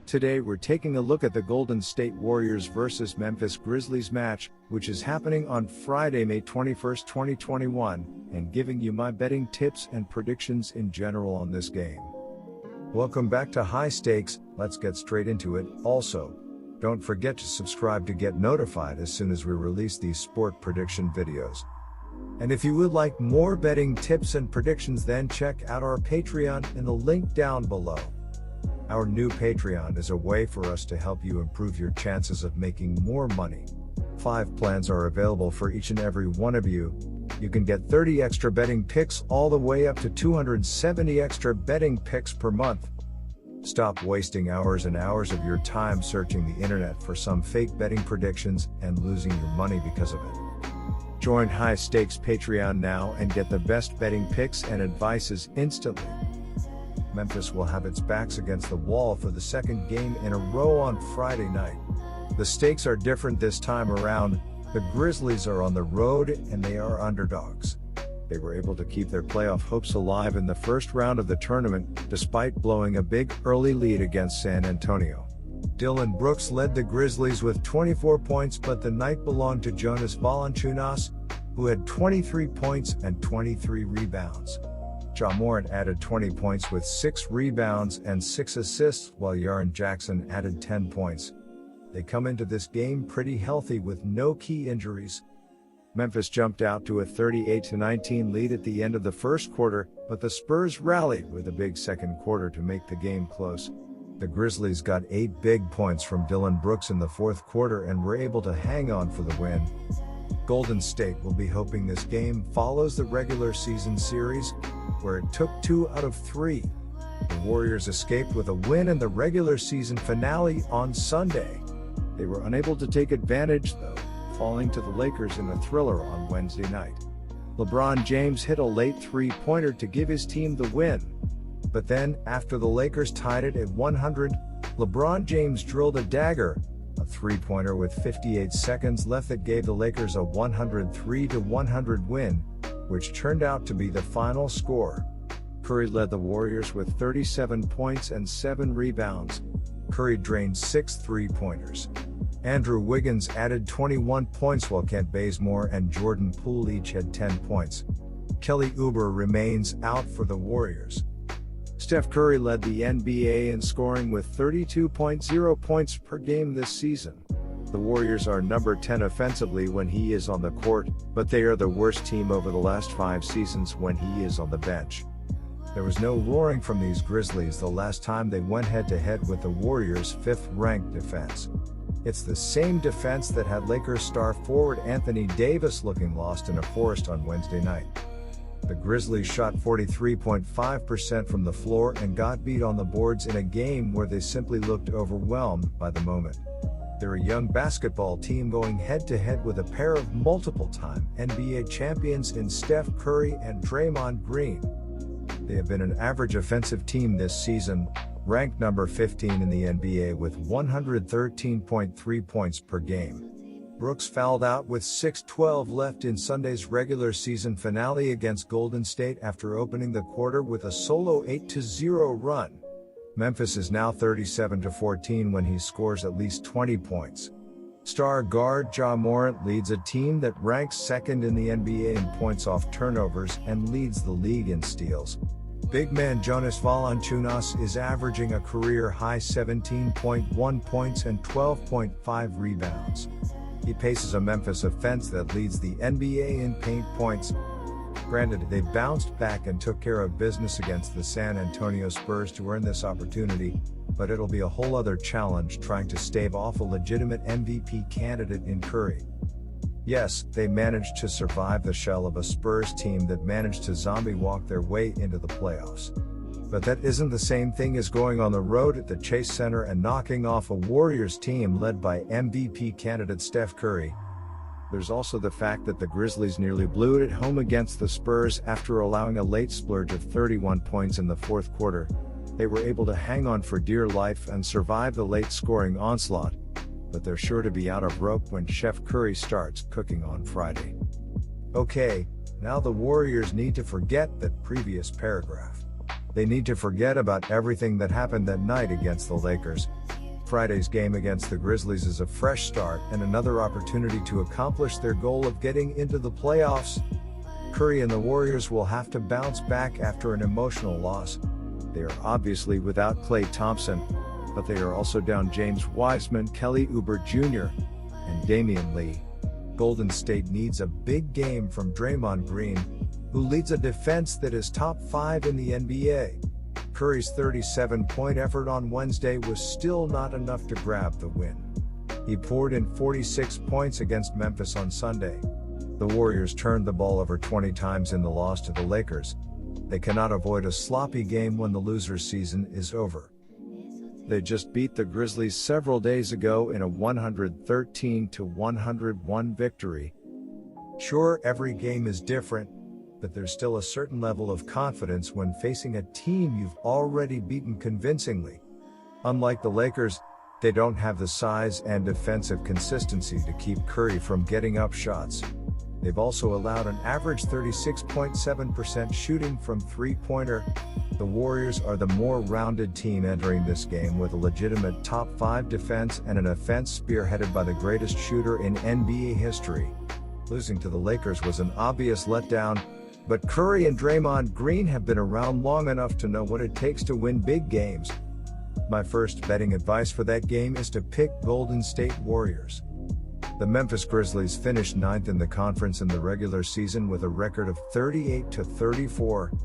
Today we're taking a look at the Golden State Warriors vs Memphis Grizzlies match, which is happening on Friday, May 21st, 2021, and giving you my betting tips and predictions in general on this game. Welcome back to High Stakes, let's get straight into it. Also, don't forget to subscribe to get notified as soon as we release these sport prediction videos. And if you would like more betting tips and predictions, then check out our Patreon in the link down below. Our new Patreon is a way for us to help you improve your chances of making more money. 5 plans are available for each and every one of you. You can get 30 extra betting picks all the way up to 270 extra betting picks per month. Stop wasting hours and hours of your time searching the internet for some fake betting predictions and losing your money because of it. Join High Stakes Patreon now and get the best betting picks and advices instantly. Memphis will have its backs against the wall for the second game in a row on Friday night. The stakes are different this time around. The Grizzlies are on the road and they are underdogs. They were able to keep their playoff hopes alive in the first round of the tournament, despite blowing a big early lead against San Antonio. Dillon Brooks led the Grizzlies with 24 points, but the night belonged to Jonas Valanciunas, who had 23 points and 23 rebounds. Ja Morant added 20 points with 6 rebounds and 6 assists, while Jaren Jackson added 10 points. They come into this game pretty healthy with no key injuries. Memphis jumped out to a 38-19 lead at the end of the first quarter, but the Spurs rallied with a big second quarter to make the game close. The Grizzlies got 8 big points from Dillon Brooks in the fourth quarter and were able to hang on for the win. Golden State will be hoping this game follows the regular season series, where it took 2 out of 3. The Warriors escaped with a win in the regular season finale on Sunday. They were unable to take advantage, though, falling to the Lakers in a thriller on Wednesday night. LeBron James hit a late three-pointer to give his team the win. But then, after the Lakers tied it at 100, LeBron James drilled a dagger, a three-pointer with 58 seconds left that gave the Lakers a 103-100 win, which turned out to be the final score. Curry led the Warriors with 37 points and 7 rebounds. Curry drained 6 three-pointers. Andrew Wiggins added 21 points while Kent Bazemore and Jordan Poole each had 10 points. Kelly Oubre remains out for the Warriors. Steph Curry led the NBA in scoring with 32.0 points per game this season. The Warriors are number 10 offensively when he is on the court, but they are the worst team over the last 5 seasons when he is on the bench. There was no roaring from these Grizzlies the last time they went head-to-head with the Warriors' 5th-ranked defense. It's the same defense that had Lakers star forward Anthony Davis looking lost in a forest on Wednesday night. The Grizzlies shot 43.5% from the floor and got beat on the boards in a game where they simply looked overwhelmed by the moment. They're a young basketball team going head-to-head with a pair of multiple-time NBA champions in Steph Curry and Draymond Green. They have been an average offensive team this season, ranked number 15 in the NBA with 113.3 points per game. Brooks fouled out with 6:12 left in Sunday's regular season finale against Golden State after opening the quarter with a solo 8-0 run. Memphis is now 37-14 when he scores at least 20 points. Star guard Ja Morant leads a team that ranks second in the NBA in points off turnovers and leads the league in steals. Big man Jonas Valanciunas is averaging a career-high 17.1 points and 12.5 rebounds. He paces a Memphis offense that leads the NBA in paint points. Granted, they bounced back and took care of business against the San Antonio Spurs to earn this opportunity, but it'll be a whole other challenge trying to stave off a legitimate MVP candidate in Curry. Yes, they managed to survive the shell of a Spurs team that managed to zombie walk their way into the playoffs. But that isn't the same thing as going on the road at the Chase Center and knocking off a Warriors team led by MVP candidate Steph Curry. There's also the fact that the Grizzlies nearly blew it at home against the Spurs after allowing a late splurge of 31 points in the fourth quarter. They were able to hang on for dear life and survive the late scoring onslaught, but they're sure to be out of rope when Chef Curry starts cooking on Friday. Okay, now the Warriors need to forget that previous paragraph. They need to forget about everything that happened that night against the Lakers. Friday's game against the Grizzlies is a fresh start and another opportunity to accomplish their goal of getting into the playoffs. Curry and the Warriors will have to bounce back after an emotional loss. They are obviously without Klay Thompson, but they are also down James Wiseman, Kelly Oubre Jr., and Damian Lee. Golden State needs a big game from Draymond Green, who leads a defense that is top 5 in the NBA. Curry's 37-point effort on Wednesday was still not enough to grab the win. He poured in 46 points against Memphis on Sunday. The Warriors turned the ball over 20 times in the loss to the Lakers. They cannot avoid a sloppy game when the loser's season is over. They just beat the Grizzlies several days ago in a 113-101 victory. Sure, every game is different, but there's still a certain level of confidence when facing a team you've already beaten convincingly. Unlike the Lakers, they don't have the size and defensive consistency to keep Curry from getting up shots. They've also allowed an average 36.7% shooting from three-pointer. The Warriors are the more rounded team entering this game with a legitimate top 5 defense and an offense spearheaded by the greatest shooter in NBA history. Losing to the Lakers was an obvious letdown, but Curry and Draymond Green have been around long enough to know what it takes to win big games. My first betting advice for that game is to pick Golden State Warriors. The Memphis Grizzlies finished 9th in the conference in the regular season with a record of 38-34.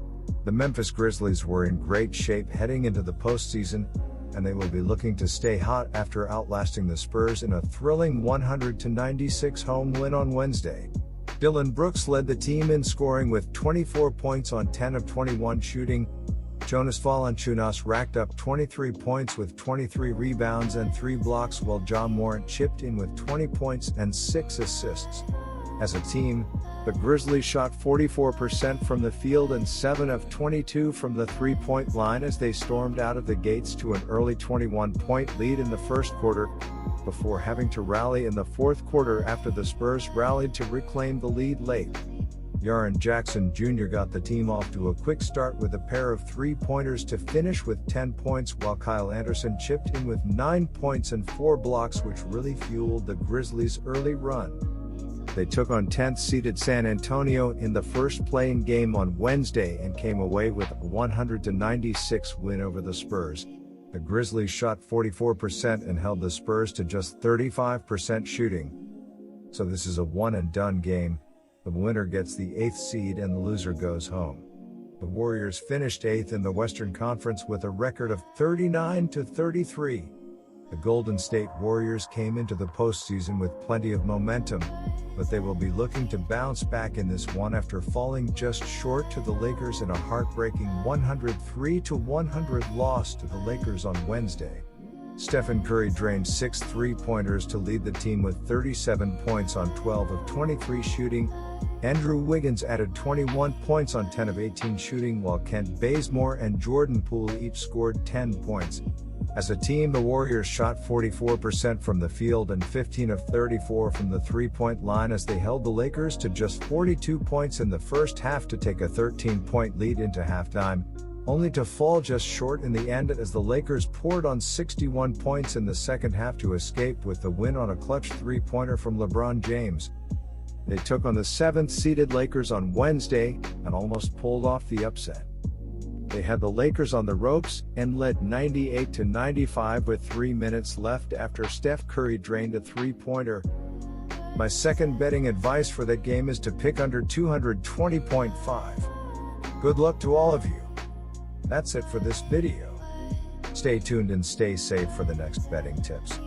The Memphis Grizzlies were in great shape heading into the postseason, and they will be looking to stay hot after outlasting the Spurs in a thrilling 100-96 home win on Wednesday. Dillon Brooks led the team in scoring with 24 points on 10 of 21 shooting. Jonas Valanciunas racked up 23 points with 23 rebounds and 3 blocks, while Ja Morant chipped in with 20 points and 6 assists. As a team, the Grizzlies shot 44% from the field and 7 of 22 from the three-point line as they stormed out of the gates to an early 21-point lead in the first quarter, before having to rally in the fourth quarter after the Spurs rallied to reclaim the lead late. Jaren Jackson Jr. got the team off to a quick start with a pair of three-pointers to finish with 10 points, while Kyle Anderson chipped in with 9 points and 4 blocks, which really fueled the Grizzlies' early run. They took on 10th-seeded San Antonio in the first play-in game on Wednesday and came away with a 100-96 win over the Spurs. The Grizzlies shot 44% and held the Spurs to just 35% shooting. So this is a one-and-done game. The winner gets the 8th seed and the loser goes home. The Warriors finished 8th in the Western Conference with a record of 39-33. The Golden State Warriors came into the postseason with plenty of momentum, but they will be looking to bounce back in this one after falling just short to the Lakers in a heartbreaking 103-100 loss to the Lakers on Wednesday. Stephen Curry drained 6 three-pointers to lead the team with 37 points on 12 of 23 shooting. Andrew Wiggins added 21 points on 10 of 18 shooting, while Kent Bazemore and Jordan Poole each scored 10 points. As a team, the Warriors shot 44% from the field and 15 of 34 from the three-point line as they held the Lakers to just 42 points in the first half to take a 13-point lead into halftime, only to fall just short in the end as the Lakers poured on 61 points in the second half to escape with the win on a clutch three-pointer from LeBron James. They took on the 7th-seeded Lakers on Wednesday and almost pulled off the upset. They had the Lakers on the ropes and led 98-95 with 3 minutes left after Steph Curry drained a three-pointer. My second betting advice for that game is to pick under 220.5. Good luck to all of you. That's it for this video. Stay tuned and stay safe for the next betting tips.